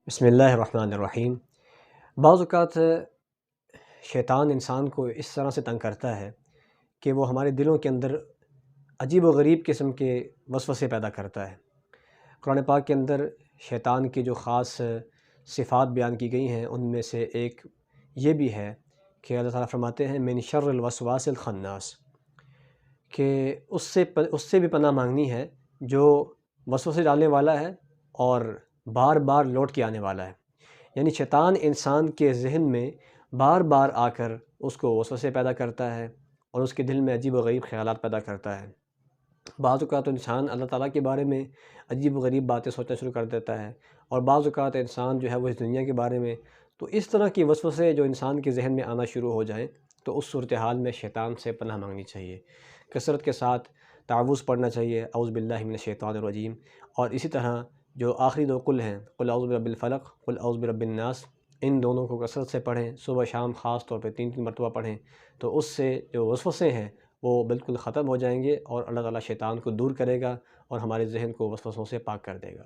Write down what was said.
بسم اللہ الرحمن الرحیم۔ بعض اوقات شیطان انسان کو اس طرح سے تنگ کرتا ہے کہ وہ ہمارے دلوں کے اندر عجیب و غریب قسم کے وسوسے پیدا کرتا ہے۔ قرآن پاک کے اندر شیطان کی جو خاص صفات بیان کی گئی ہیں ان میں سے ایک یہ بھی ہے کہ اللہ تعالیٰ فرماتے ہیں من شر الوسواس الخناس، کہ اس سے بھی پناہ مانگنی ہے جو وسوسے ڈالنے والا ہے اور بار بار لوٹ کے آنے والا ہے۔ یعنی شیطان انسان کے ذہن میں بار بار آ کر اس کو وسوسے پیدا کرتا ہے اور اس کے دل میں عجیب و غریب خیالات پیدا کرتا ہے۔ بعض اوقات انسان اللہ تعالیٰ کے بارے میں عجیب و غریب باتیں سوچنا شروع کر دیتا ہے، اور بعض اوقات انسان جو ہے وہ اس دنیا کے بارے میں، تو اس طرح کی وسوسے جو انسان کے ذہن میں آنا شروع ہو جائیں تو اس صورتحال میں شیطان سے پناہ مانگنی چاہیے، کثرت کے ساتھ تعوذ پڑھنا چاہیے، اعوذ باللہ من الشیطان الرجیم، اور اسی طرح جو آخری دو قل ہیں، قل اعوذ برب الفلق، قل اعوذ برب الناس، ان دونوں کو کثرت سے پڑھیں، صبح شام خاص طور پہ 3 مرتبہ پڑھیں، تو اس سے جو وسوسے ہیں وہ بالکل ختم ہو جائیں گے اور اللہ تعالیٰ شیطان کو دور کرے گا اور ہمارے ذہن کو وسوسوں سے پاک کر دے گا۔